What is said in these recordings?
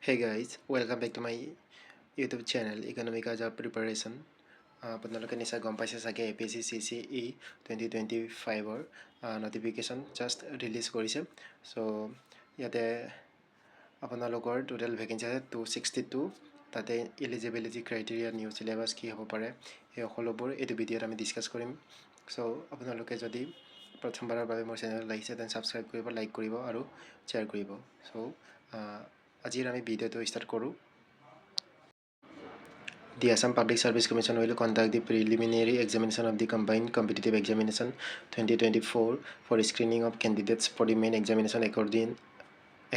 Hey guys, welcome back to my YouTube channel Economica Job Preparation. আপোনালোকে নিশ্চয় গম পাইছে চাগে APSC CCE 2025 notification just release কৰিছে so ইয়াতে আপোনালোকৰ total vacancy আছে 262 তাতে eligibility criteria new syllabus কি হ'ব পাৰে এই সকলোবোৰ এই ভিডিঅ'ত আমি ডিসকাস কৰিম so আপোনালোকে যদি প্ৰথমবাৰৰ বাবে মোৰ চেনেল আহিছে then subscribe কৰিব লাইক কৰিব আৰু share কৰিব so আজিৰ আমি ভিডিঅ'টো ষ্টাৰ্ট কৰোঁ The Assam Public Service Commission will conduct the preliminary examination of the Combined Competitive Examination 2024 for screening of candidates for the main examination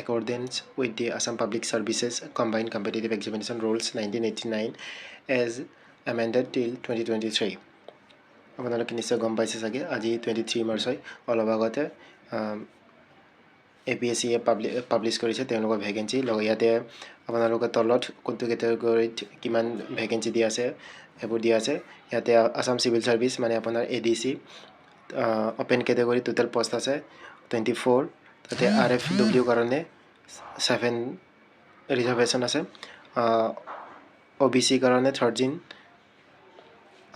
accordance with the Assam Public Services Combined Competitive Examination Rules 1989 as amended till 2023. আপোনালোকে নিশ্চয় গম পাইছে চাগে আজি 23 March হয় অলপ আগতে APSC publish কৰিছে তেওঁলোকৰ ভেকেঞ্চি লগ ইয়াতে আপোনালোকৰ তলত কোনটো কেটেগৰীত কিমান ভেকেঞ্চি দিয়া আছে এইবোৰ দিয়া আছে ইয়াতে আসাম সিভিল সাৰ্ভিস মানে আপোনাৰ ADC open category total post আছে 24 তাতে RFW কাৰণে 7 ৰিজাৰ্ভেশ্যন আছে OBC কাৰণে 13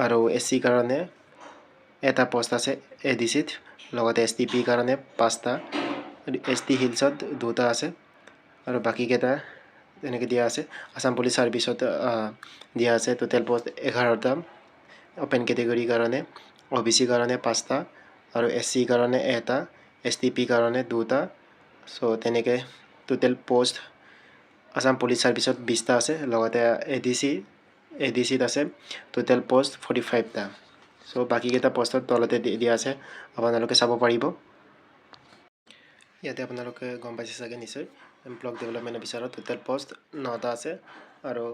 আৰু SC কাৰণে এটা পোষ্ট আছে ADC ত লগতে STP কাৰণে 5টা ST হিলছত 2টা আছে আৰু বাকি কেটা এনেকে দিয়া আছে আসাম পুলিশ সাৰ্ভিসত দিয়া আছে টোটাল পোষ্ট 11টা ওপেন কেটেগৰী কাৰণে OBC কাৰণে 5টা আৰু SC কাৰণে এটা STP কাৰণে 2টা সো তেনেকে টোটাল পোষ্ট আসাম পুলিশ সাৰ্ভিসত 20টা আছে লগতে ADC ত আছে টোটাল পোষ্ট 45টা সো বাকি কেটা পোষ্টত তলতে দিয়া আছে আপোনালোকে চাব পাৰিব ইয়াতে আপোনালোকে গম পাইছে চাগে নিশ্চয় ব্লক ডেভেলপমেণ্ট অফিচাৰত টোটাল পোষ্ট 9টা আছে আৰু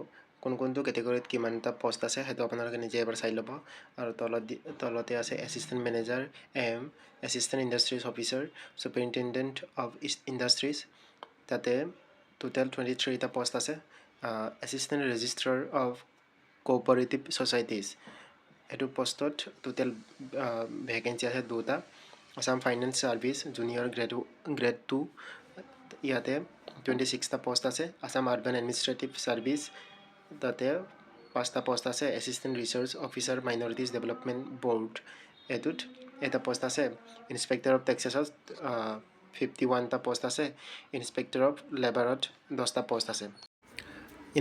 কোনটো কেটেগৰীত কিমানটা পোষ্ট আছে হেতু আপোনালোকে নিজে এবাৰ চাই ল'ব আৰু তলতে আছে assistant manager AM assistant industries officer superintendent of industries তাতে টোটাল 23টা পোষ্ট আছে assistant registrar of cooperative societies এটো পোষ্টত টোটাল ভেকেন্সি আছে 2টা Assam Finance Service Junior Grade 2 ইয়াতে 26টা পোষ্ট আছে Assam Urban Administrative Service তাতে 5টা পোষ্ট আছে Assistant Research Officer Minorities Development Board এতুত এটা পোষ্ট আছে Inspector of Taxes 51টা পোষ্ট আছে Inspector of Labor 10টা পোষ্ট আছে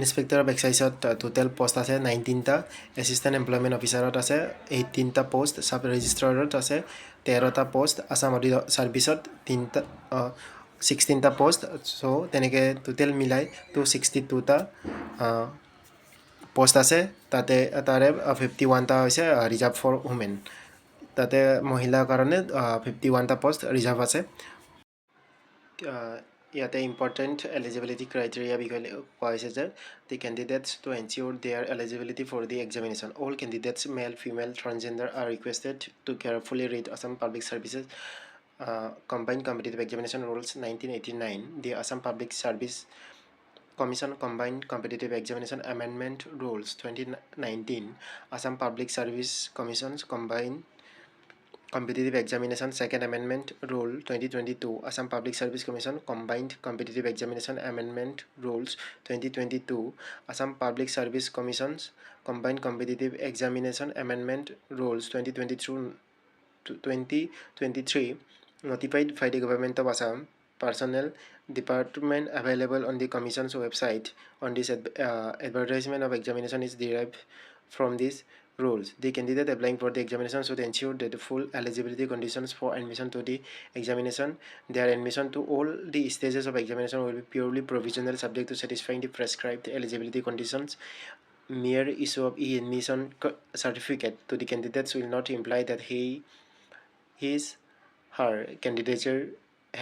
Inspector of Excise total post আছে 19টা Assistant Employment Officer আছে 18টা post Sub Registrar আছে 13টা post Assam Audit Service 16টা post so তেনেকে total মিলাই 262টা post আছে তাতে তাৰে 51টা হৈছে reserved for women তাতে মহিলা কাৰণে 51টা post reserve আছে ইয়াতে important eligibility criteria বিষয়ে কোৱা হৈছে যে the candidates to ensure their eligibility for the examination all candidates male female transgender are requested to carefully read Assam Public Services Combined Competitive Examination Rules 1989 the Assam Public Service Commission Combined Competitive Examination Amendment Rules 2019 Assam Public Service Commission's Combined Competitive Examination Second Amendment Rule 2022 Assam Public Service Commission Combined Competitive Examination Amendment Rules 2022 Assam Public Service Commission's Combined Competitive Examination Amendment Rules 2023 notified by the Government of Assam personnel department available on the Commission's website on this advertisement of examination is derived from this rules. The candidate applying for the examination should ensure that the full eligibility conditions for admission to the examination, their admission to all the stages of examination will be purely provisional subject to satisfying the prescribed eligibility conditions. Mere issue of e-admission certificate to the candidates will not imply that her candidature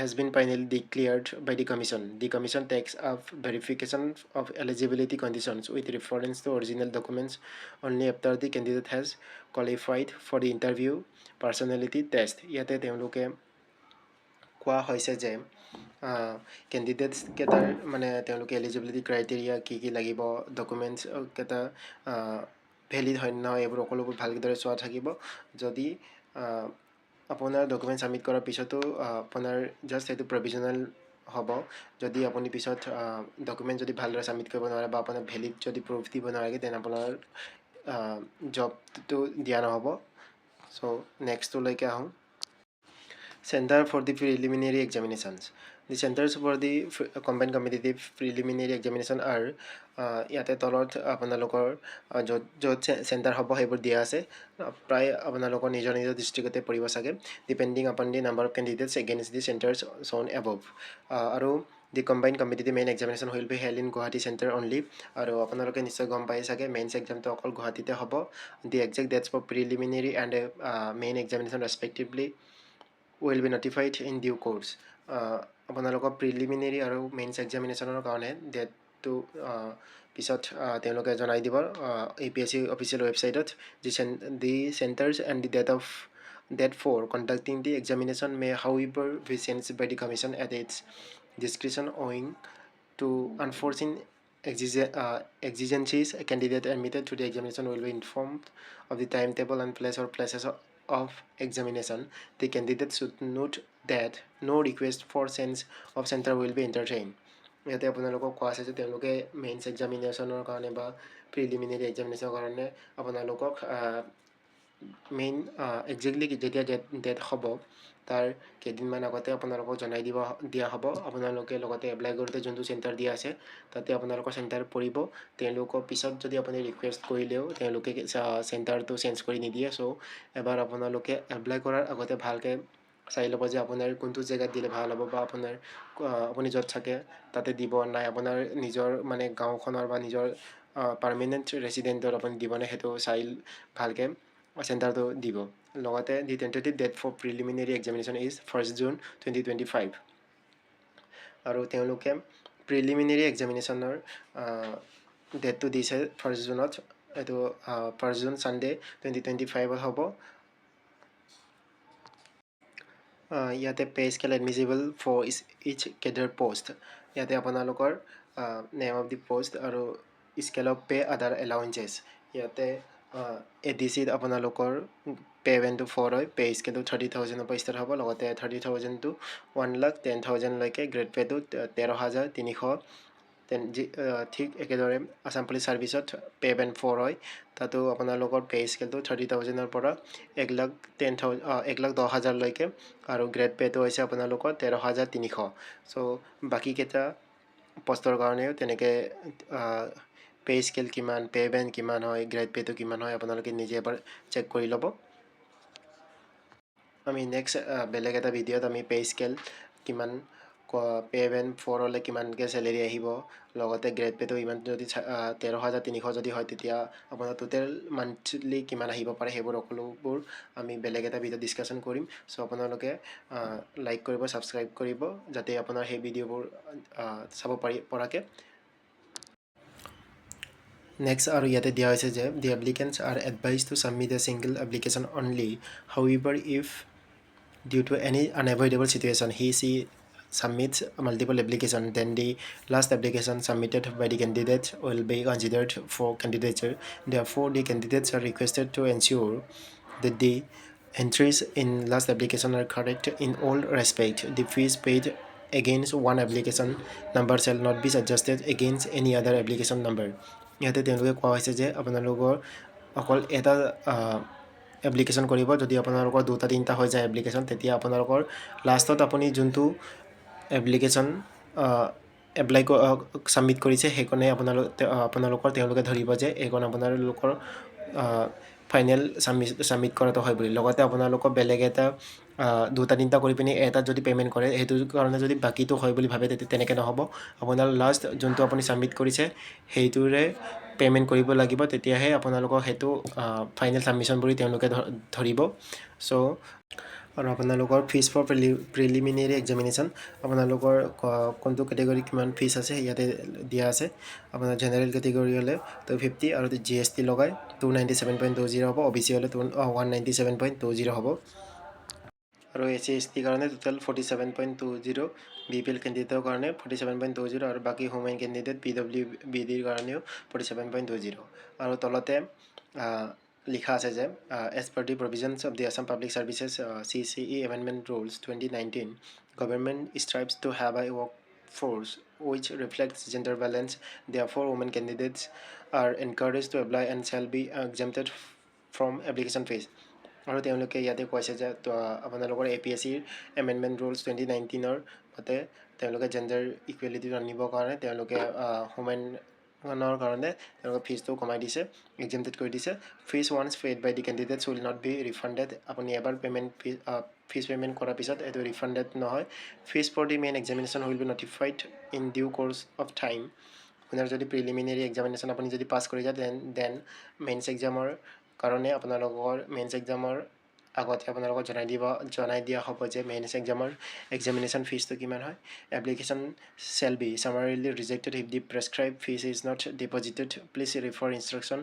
has been finally declared by the Commission. The Commission takes up verification of eligibility conditions with reference to original documents only after the candidate has qualified for the interview personality test. ইয়াতে তেওঁলোকে কোৱা হৈছে যে candidates কেটাৰ মানে তেওঁলোকে eligibility criteria কি লাগিব documents কেটা valid হয় না এইবোৰ সকলোবোৰ ভালদৰে চোৱা থাকিব যদি আপোনাৰ ডকুমেন্ট সাবমিট কৰাৰ পিছতো আপোনাৰ জাস্ট এটো প্ৰভিজনাল হ'ব যদি আপুনি পিছত ডকুমেণ্ট যদি ভালদৰে ছাবমিট কৰিব নোৱাৰে বা আপোনাৰ ভেলিড যদি প্ৰুফ দিব নোৱাৰে তেনে আপোনাৰ জবটো দিয়া নহ'ব চ' নেক্সটলৈকে আহোঁ Center for the Preliminary Examinations. The Centers for the Combined Competitive Preliminary Examination are ইয়াতে তলত আপোনালোকৰ য'ত চেণ্টাৰ হ'ব সেইবোৰ দিয়া আছে প্ৰায় আপোনালোকৰ নিজৰ ডিষ্ট্ৰিক্টতে পৰিব চাগে depending upon the number of candidates against the centres shown above আৰু the combined competitive main examination will be held in Guwahati centre only আৰু আপোনালোকে নিশ্চয় গম পাই চাগে মেইনছ এক্সামটো অকল গুৱাহাটীতে হ'ব the exact dates for preliminary and main examination respectively will be notified in due course. আপোনালোকৰ প্ৰিলিমিনেৰী আৰু মেইনছ এক্সামিনেশ্যনৰ কাৰণে ডেটটো পিছত তেওঁলোকে জনাই দিব APSC অফিচিয়েল ৱেবছাইটত the centres and the date for conducting the examination may however be changed by the commission at its discretion owing to unforeseen exigencies. A candidate admitted to the examination will be informed of the timetable and place or places of examination. The candidate should note that no request for change of center will be entertained. ইয়াতে আপোনালোকক কোৱা আছে যে তেওঁলোকে mains এক্সামিনেশ্যনৰ কাৰণে বা preliminary এক্সামিনেশ্যনৰ কাৰণে আপোনালোকক মেইন একজেক্টলি যেতিয়া ডেট হ'ব তাৰ কেইদিনমান আগতে আপোনালোকক জনাই দিয়া হ'ব আপোনালোকে লগতে এপ্লাই কৰোঁতে যোনটো চেণ্টাৰ দিয়া আছে তাতে আপোনালোকৰ চেণ্টাৰ পৰিব তেওঁলোকৰ পিছত যদি আপুনি ৰিকুৱেষ্ট কৰিলেও তেওঁলোকে চেণ্টাৰটো চেঞ্জ কৰি নিদিয়ে চ' এবাৰ আপোনালোকে এপ্লাই কৰাৰ আগতে ভালকৈ চাই ল'ব যে আপোনাৰ কোনটো জেগাত দিলে ভাল হ'ব বা আপোনাৰ আপুনি য'ত থাকে তাতে দিব নাই আপোনাৰ নিজৰ মানে গাঁওখনৰ বা নিজৰ পাৰ্মানেণ্ট ৰেচিডেণ্টত আপুনি দিবনে সেইটো চাই ভালকৈ চেণ্টাৰটো দিব লগতে the tentative date for preliminary examination is 1 June 2025 আৰু তেওঁলোকে প্ৰিলিমিনেৰী এক্সামিনেশ্যনৰ ডেটটো দিছে 1 Juneত এইটো 1 June ছানডে 2025 হ'ব ইয়াতে pay scale admissible for each cadre post ইয়াতে আপোনালোকৰ নেম অফ দি পষ্ট আৰু scale of pay other allowances ইয়াতে ADCত আপোনালোকৰ পে'মেণ্টটো 4 হয় পে স্কেলটো 30,000ৰ পৰা ষ্টাৰ্ট হ'ব লগতে 30,000 to 1,10,000 লৈকে গ্ৰেড পে'টো 13,300 ঠিক একেদৰে আছাম পুলিচ ছাৰ্ভিচত পে'মেণ্ট 4 হয় তাতো আপোনালোকৰ পে স্কেলটো 30,000ৰ পৰা 1,10,000 লৈকে আৰু গ্ৰেড পে'টো হৈছে আপোনালোকৰ 13,300 চ' বাকীকেইটা পষ্টৰ কাৰণেও তেনেকৈ পে স্কেল কিমান পে'মেণ্ট কিমান হয় গ্ৰেড পে'টো কিমান হয় আপোনালোকে নিজে এবাৰ চেক কৰি ল'ব আমি নেক্সট বেলেগ এটা ভিডিঅ'ত আমি পে স্কেল কিমান পে'মেণ্ট 4 কিমানকৈ চেলেৰি আহিব লগতে গ্ৰেড পে'টো ইমান যদি 13,300 যদি হয় তেতিয়া আপোনাৰ টোটেল মান্থলি কিমান আহিব পাৰে সেইবোৰ সকলোবোৰ আমি বেলেগ এটা ভিডিঅ' ডিছকাশ্যন কৰিম চ' আপোনালোকে লাইক কৰিব ছাবস্ক্ৰাইব কৰিব যাতে আপোনাৰ সেই ভিডিঅ'বোৰ চাব পৰাকৈ নেক্সট আৰু ইয়াতে দিয়া হৈছে যে the applicants are advise to submit a single application only however if due to any unavoidable situation she submits multiple applications then the last application submitted by the candidate will be considered for candidature therefore the candidates are requested to ensure that the entries in last application are correct in all respect the fees paid against one application number shall not be adjusted against any other application number ইয়াতে তেওঁলোকে কোৱা হৈছে যে আপোনালোকৰ অকল এটা application কৰিব যদি আপোনালোকৰ দুটা তিনিটা হৈ যায় এপ্লিকেশ্যন তেতিয়া আপোনালোকৰ লাষ্টত আপুনি যোনটো এপ্লিকেশ্যন এপ্লাই ছাবমিট কৰিছে সেইখনে আপোনালোকৰ তেওঁলোকে ধৰিব যে এইখন আপোনালোকৰ ফাইনেল ছাবমিট কৰাটো হয় বুলি লগতে আপোনালোকৰ বেলেগ এটা দুটা তিনিটা কৰি পিনি এটাত যদি পে'মেণ্ট কৰে সেইটো কাৰণে যদি বাকীটো হয় বুলি ভাবে তেতিয়া তেনেকৈ নহ'ব আপোনাৰ লাষ্ট যোনটো আপুনি ছাবমিট কৰিছে সেইটোৰে পে'মেণ্ট কৰিব লাগিব তেতিয়াহে আপোনালোকৰ সেইটো ফাইনেল ছাবমিশ্যন বুলি তেওঁলোকে ধৰিব চ' আৰু আপোনালোকৰ ফিজ ফৰ প্ৰিলিমিনেৰী এক্সামিনেশ্যন আপোনালোকৰ কোনটো কেটেগৰী কিমান ফিজ আছে ইয়াতে দিয়া আছে আপোনাৰ জেনেৰেল কেটেগৰী হ'লে 250 আৰু GST লগাই 297.20 হ'ব OBC হ'লে 197.20 হ'ব আৰু SC/ST কাৰণে টোটেল 47.20 BPL কেণ্ডিডেটৰ কাৰণে 47.20 আৰু বাকী হোমেন কেণ্ডিডেট PWBDৰ কাৰণেও 47.20 আৰু তলতে লিখা আছে যে as per the provisions of the Assam Public Services CCE Amendment Rules 2019, government strives to have a workforce which reflects gender balance. Therefore, women candidates are encouraged to apply and shall be exempted from application fees. আৰু তেওঁলোকে ইয়াতে কৈছে যে আপোনালোকৰ APSCৰ amendment rules 2019 মতে তেওঁলোকে gender ইকুৱেলিটিটো আনিবৰ কাৰণে তেওঁলোকে ওমেনৰ কাৰণে তেওঁলোকে ফিজটো কমাই দিছে, এক্সেম্পটেড কৰি দিছে। Fees once paid by the candidates will not be refunded. আপুনি এবাৰ ফিজ পে'মেণ্ট কৰাৰ পিছত এইটো ৰিফাণ্ডেড নহয়। Fees for the main examination will be notified in due course of time. আপোনাৰ যদি প্ৰিলিমিনেৰী এক্সামিনেশ্যন আপুনি যদি পাছ কৰি যায় দেন মেইনছ এক্সামৰ কাৰণে আপোনালোকৰ মেইনছ এক্সামৰ আগতে আপোনালোকক জনাই দিয়া হ'ব যে মেইনছ এক্সামিনেশ্যন ফিজটো কিমান হয়। Application shall be summarily rejected if the prescribe fees is not deposited. Please refer instruction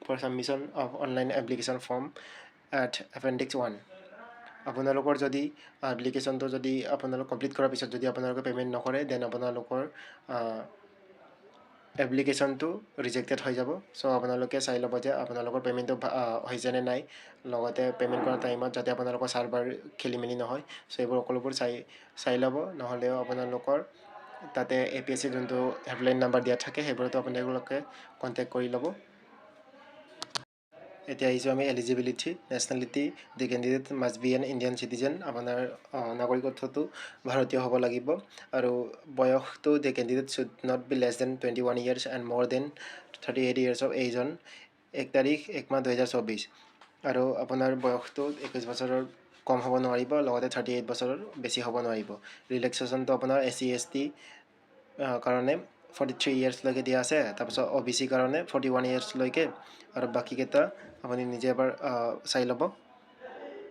for submission of online application form at appendix 1। আপোনালোকৰ যদি এপ্লিকেশ্যনটো যদি আপোনালোক কমপ্লিট কৰাৰ পিছত যদি আপোনালোকে পে'মেণ্ট নকৰে দেন আপোনালোকৰ এপ্লিকেশ্যনটো ৰিজেক্টেড হৈ যাব। চ' আপোনালোকে চাই ল'ব যে আপোনালোকৰ পে'মেণ্টটো হৈছেনে নাই, লগতে পে'মেণ্ট কৰা টাইমত যাতে আপোনালোকৰ চাৰ্ভাৰ খেলি মেলি নহয়। চ' এইবোৰ সকলোবোৰ চাই ল'ব, নহ'লেও আপোনালোকৰ তাতে APSC যোনটো হেল্পলাইন নাম্বাৰ দিয়া থাকে সেইবোৰতো আপোনালোকে কণ্টেক্ট কৰি ল'ব। এতিয়া আহিছোঁ আমি eligibility. Nationality the candidate must be an Indian citizen. আপোনাৰ নাগৰিকত্বটো ভাৰতীয় হ'ব লাগিব। আৰু বয়সটো the candidate should not be less than 21 years and more than 38 years of age on 1 তাৰিখ 1 মাহ 2024। আৰু আপোনাৰ বয়সটো 21 বছৰৰ কম হ'ব নোৱাৰিব, লগতে 38 বছৰৰ বেছি হ'ব নোৱাৰিব। ৰিলেক্সেশ্যনটো আপোনাৰ SC ST কাৰণে 43 yearsলৈকে দিয়া আছে। তাৰপিছত OBC কাৰণে 41 yearsলৈকে, আৰু বাকীকেইটা আপুনি নিজে এবাৰ চাই ল'ব।